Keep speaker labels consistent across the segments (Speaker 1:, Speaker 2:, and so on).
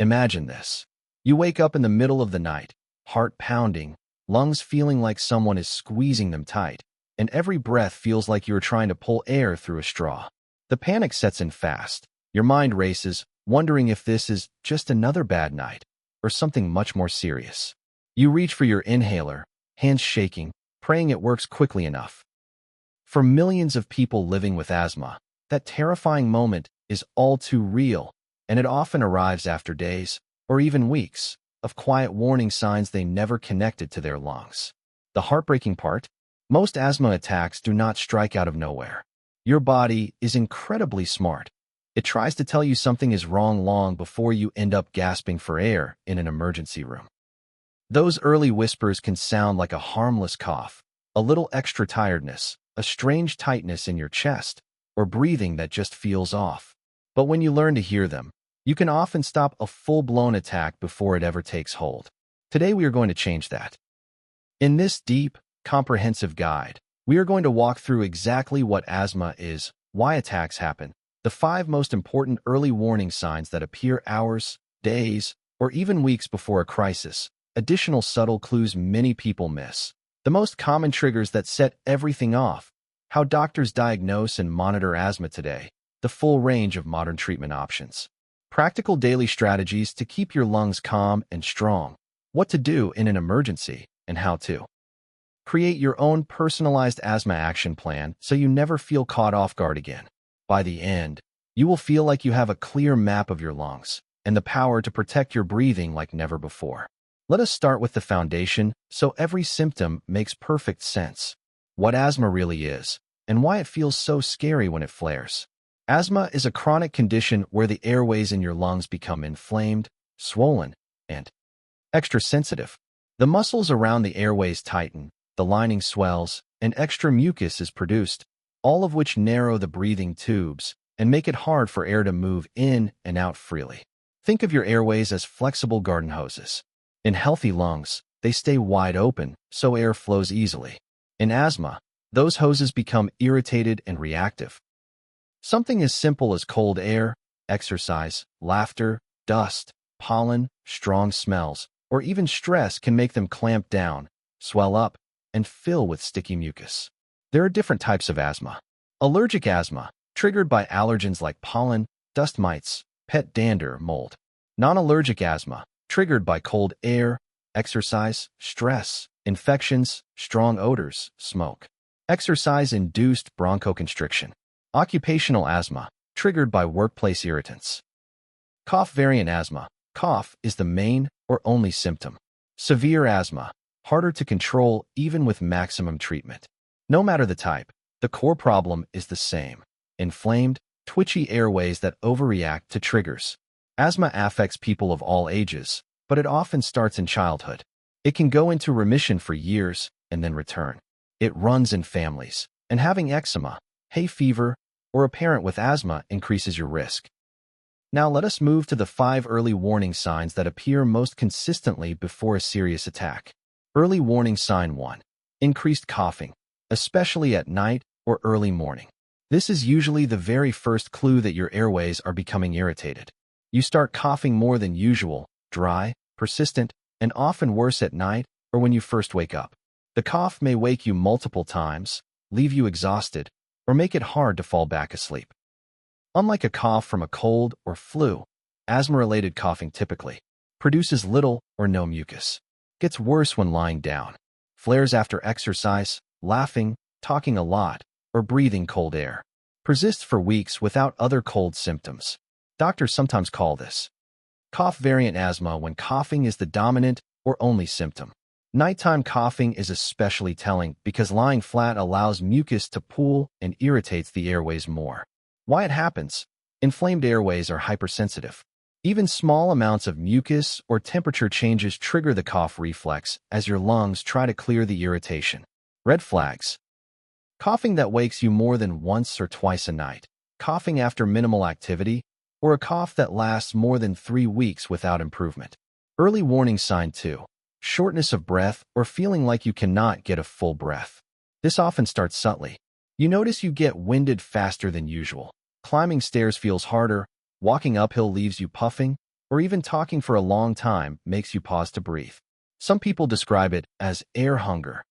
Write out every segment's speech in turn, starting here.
Speaker 1: Imagine this. You wake up in the middle of the night, heart pounding, lungs feeling like someone is squeezing them tight, and every breath feels like you're trying to pull air through a straw. The panic sets in fast. Your mind races, wondering if this is just another bad night or something much more serious. You reach for your inhaler, hands shaking, praying it works quickly enough. For millions of people living with asthma, that terrifying moment is all too real, and it often arrives after days, or even weeks, of quiet warning signs they never connected to their lungs. The heartbreaking part? Most asthma attacks do not strike out of nowhere. Your body is incredibly smart. It tries to tell you something is wrong long before you end up gasping for air in an emergency room. Those early whispers can sound like a harmless cough, a little extra tiredness, a strange tightness in your chest, or breathing that just feels off. But when you learn to hear them, you can often stop a full-blown attack before it ever takes hold. Today we are going to change that. In this deep, comprehensive guide, we are going to walk through exactly what asthma is, why attacks happen, the 5 most important early warning signs that appear hours, days, or even weeks before a crisis, additional subtle clues many people miss, the most common triggers that set everything off, how doctors diagnose and monitor asthma today, the full range of modern treatment options, practical daily strategies to keep your lungs calm and strong, what to do in an emergency, and how to create your own personalized asthma action plan so you never feel caught off guard again. By the end, you will feel like you have a clear map of your lungs and the power to protect your breathing like never before. Let us start with the foundation so every symptom makes perfect sense. What asthma really is, and why it feels so scary when it flares. Asthma is a chronic condition where the airways in your lungs become inflamed, swollen, and extra sensitive. The muscles around the airways tighten, the lining swells, and extra mucus is produced, all of which narrow the breathing tubes and make it hard for air to move in and out freely. Think of your airways as flexible garden hoses. In healthy lungs, they stay wide open so air flows easily. In asthma, those hoses become irritated and reactive. Something as simple as cold air, exercise, laughter, dust, pollen, strong smells, or even stress can make them clamp down, swell up, and fill with sticky mucus. There are different types of asthma. Allergic asthma, triggered by allergens like pollen, dust mites, pet dander, mold. Non-allergic asthma, triggered by cold air, exercise, stress, infections, strong odors, smoke. Exercise-induced bronchoconstriction. Occupational asthma, triggered by workplace irritants. Cough variant asthma. Cough is the main or only symptom. Severe asthma, harder to control even with maximum treatment. No matter the type, the core problem is the same. Inflamed, twitchy airways that overreact to triggers. Asthma affects people of all ages, but it often starts in childhood. It can go into remission for years and then return. It runs in families, and having eczema, hay fever, or a parent with asthma increases your risk. Now let us move to the 5 early warning signs that appear most consistently before a serious attack. Early warning sign 1. Increased coughing, especially at night or early morning. This is usually the very first clue that your airways are becoming irritated. You start coughing more than usual, dry, persistent, and often worse at night or when you first wake up. The cough may wake you multiple times, leave you exhausted, or make it hard to fall back asleep. Unlike a cough from a cold or flu, asthma-related coughing typically produces little or no mucus. Gets worse when lying down. Flares after exercise, laughing, talking a lot, or breathing cold air. Persists for weeks without other cold symptoms. Doctors sometimes call this cough variant asthma when coughing is the dominant or only symptom. Nighttime coughing is especially telling because lying flat allows mucus to pool and irritates the airways more. Why it happens? Inflamed airways are hypersensitive. Even small amounts of mucus or temperature changes trigger the cough reflex as your lungs try to clear the irritation. Red flags. Coughing that wakes you more than once or twice a night. Coughing after minimal activity, or a cough that lasts more than 3 weeks without improvement. Early warning sign 2. Shortness of breath or feeling like you cannot get a full breath. This often starts subtly. You notice you get winded faster than usual. Climbing stairs feels harder. Walking uphill leaves you puffing, or even talking for a long time makes you pause to breathe. Some people describe it as air hunger,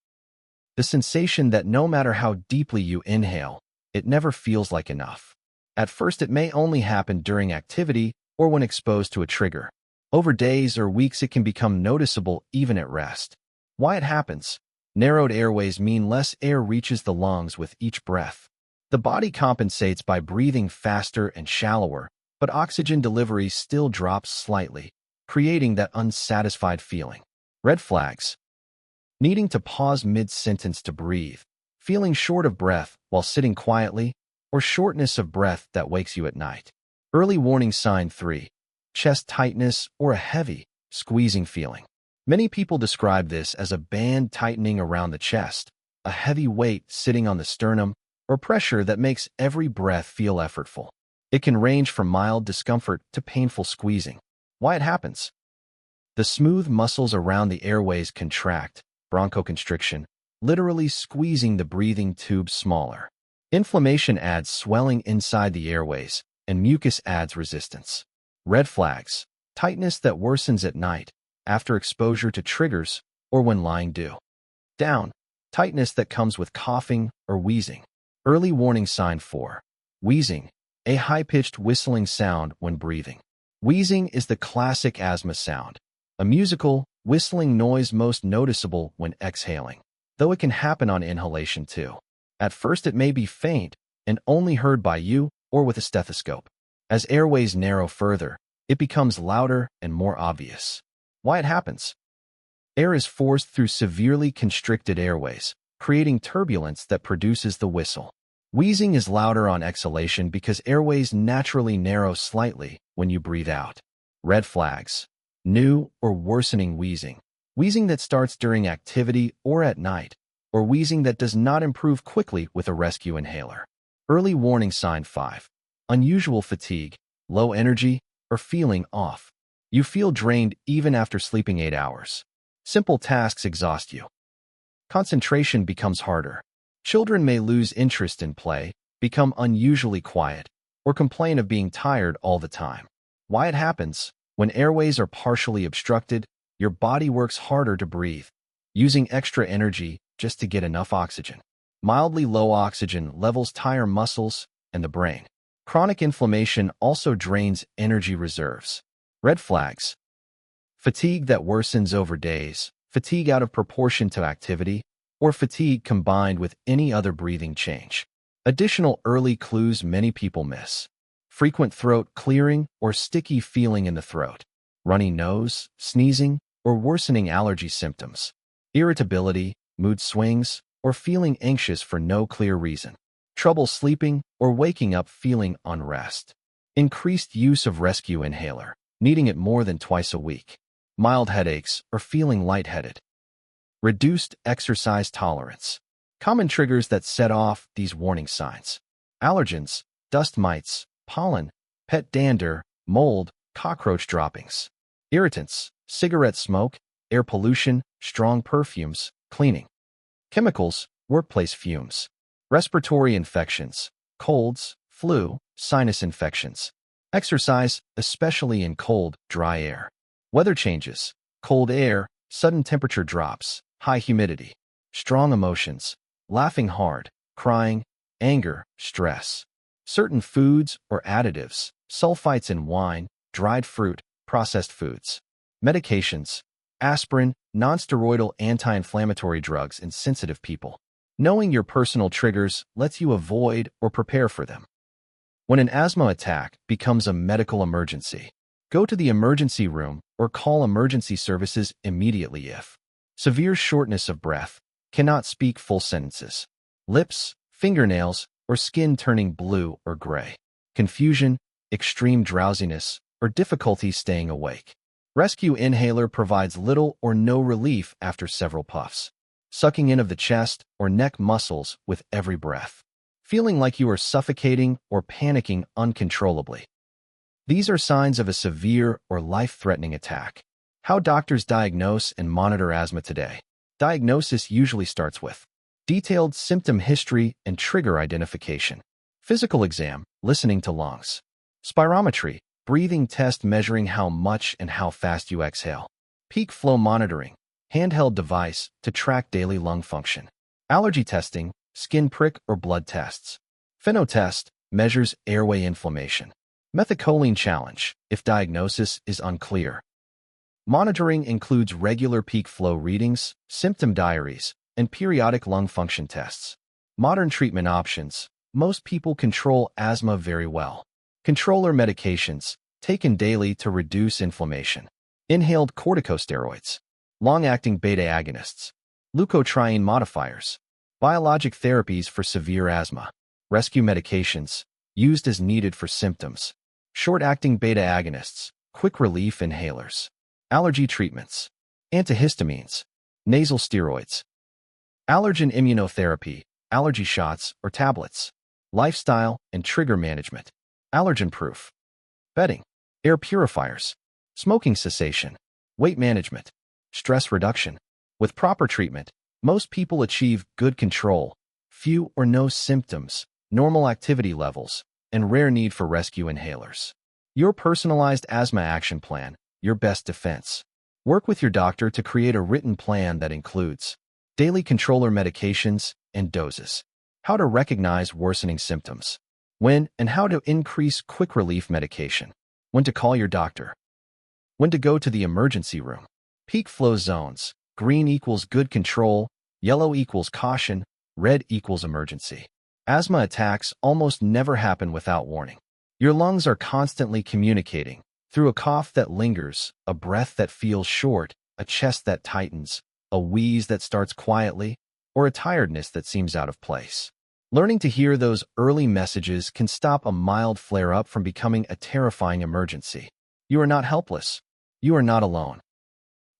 Speaker 1: the sensation that no matter how deeply you inhale, it never feels like enough. At first, it may only happen during activity or when exposed to a trigger. Over days or weeks, it can become noticeable even at rest. Why it happens? Narrowed airways mean less air reaches the lungs with each breath. The body compensates by breathing faster and shallower, but oxygen delivery still drops slightly, creating that unsatisfied feeling. Red flags: needing to pause mid-sentence to breathe, feeling short of breath while sitting quietly, or shortness of breath that wakes you at night. Early warning sign 3. Chest tightness or a heavy, squeezing feeling. Many people describe this as a band tightening around the chest, a heavy weight sitting on the sternum, or pressure that makes every breath feel effortful. It can range from mild discomfort to painful squeezing. Why it happens? The smooth muscles around the airways contract, bronchoconstriction, literally squeezing the breathing tubes smaller. Inflammation adds swelling inside the airways, and mucus adds resistance. Red flags: tightness that worsens at night, after exposure to triggers, or when lying down. Tightness that comes with coughing or wheezing. Early warning sign 4. Wheezing, a high-pitched whistling sound when breathing. Wheezing is the classic asthma sound, a musical, whistling noise most noticeable when exhaling, though it can happen on inhalation too. At first, it may be faint and only heard by you or with a stethoscope. As airways narrow further, it becomes louder and more obvious. Why it happens? Air is forced through severely constricted airways, creating turbulence that produces the whistle. Wheezing is louder on exhalation because airways naturally narrow slightly when you breathe out. Red flags: new or worsening wheezing. Wheezing that starts during activity or at night, or wheezing that does not improve quickly with a rescue inhaler. Early warning sign 5. Unusual fatigue, low energy, or feeling off. You feel drained even after sleeping 8 hours. Simple tasks exhaust you. Concentration becomes harder. Children may lose interest in play, become unusually quiet, or complain of being tired all the time. Why it happens? When airways are partially obstructed, your body works harder to breathe, using extra energy just to get enough oxygen. Mildly low oxygen levels tire muscles and the brain. Chronic inflammation also drains energy reserves. Red flags: fatigue that worsens over days, fatigue out of proportion to activity, or fatigue combined with any other breathing change. Additional early clues many people miss: frequent throat clearing or sticky feeling in the throat, runny nose, sneezing, or worsening allergy symptoms, irritability, mood swings, or feeling anxious for no clear reason, trouble sleeping or waking up feeling unrest, increased use of rescue inhaler, needing it more than twice a week, mild headaches or feeling lightheaded, reduced exercise tolerance. Common triggers that set off these warning signs: allergens, dust mites, pollen, pet dander, mold, cockroach droppings. Irritants: cigarette smoke, air pollution, strong perfumes, cleaning. Chemicals: workplace fumes. Respiratory infections: colds, flu, sinus infections. Exercise, especially in cold, dry air. Weather changes: cold air, sudden temperature drops, high humidity. Strong emotions: laughing hard, crying, anger, stress. Certain foods or additives: sulfites in wine, dried fruit, processed foods. Medications: aspirin, nonsteroidal anti-inflammatory drugs in sensitive people. Knowing your personal triggers lets you avoid or prepare for them. When an asthma attack becomes a medical emergency, go to the emergency room or call emergency services immediately if severe shortness of breath, cannot speak full sentences, lips, fingernails, or skin turning blue or gray, confusion, extreme drowsiness, or difficulty staying awake. Rescue inhaler provides little or no relief after several puffs. Sucking in of the chest or neck muscles with every breath. Feeling like you are suffocating or panicking uncontrollably. These are signs of a severe or life-threatening attack. How doctors diagnose and monitor asthma today. Diagnosis usually starts with detailed symptom history and trigger identification. Physical exam, listening to lungs. Spirometry, Breathing test measuring how much and how fast you exhale. Peak flow monitoring, handheld device to track daily lung function. Allergy testing, skin prick or blood tests. Phenotest measures airway inflammation. Methacholine challenge, if diagnosis is unclear. Monitoring includes regular peak flow readings, symptom diaries, and periodic lung function tests. Modern treatment options. Most people control asthma very well. Controller medications, taken daily to reduce inflammation. Inhaled corticosteroids. Long-acting beta agonists. Leukotriene modifiers. Biologic therapies for severe asthma. Rescue medications, used as needed for symptoms. Short-acting beta agonists. Quick relief inhalers. Allergy treatments. Antihistamines. Nasal steroids. Allergen immunotherapy, allergy shots or tablets. Lifestyle and trigger management. Allergen-proof. Bedding. Air purifiers. Smoking cessation. Weight management. Stress reduction. With proper treatment, most people achieve good control, few or no symptoms, normal activity levels, and rare need for rescue inhalers. Your personalized asthma action plan, your best defense. Work with your doctor to create a written plan that includes daily controller medications and doses, how to recognize worsening symptoms, when and how to increase quick relief medication, when to call your doctor, when to go to the emergency room. Peak flow zones. Green equals good control, yellow equals caution, red equals emergency. Asthma attacks almost never happen without warning. Your lungs are constantly communicating through a cough that lingers, a breath that feels short, a chest that tightens, a wheeze that starts quietly, or a tiredness that seems out of place. Learning to hear those early messages can stop a mild flare-up from becoming a terrifying emergency. You are not helpless. You are not alone.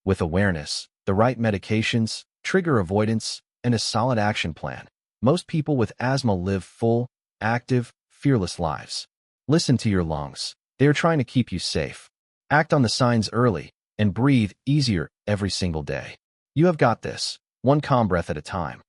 Speaker 1: With awareness, the right medications, trigger avoidance, and a solid action plan, most people with asthma live full, active, fearless lives. Listen to your lungs. They are trying to keep you safe. Act on the signs early and breathe easier every single day. You have got this, one calm breath at a time.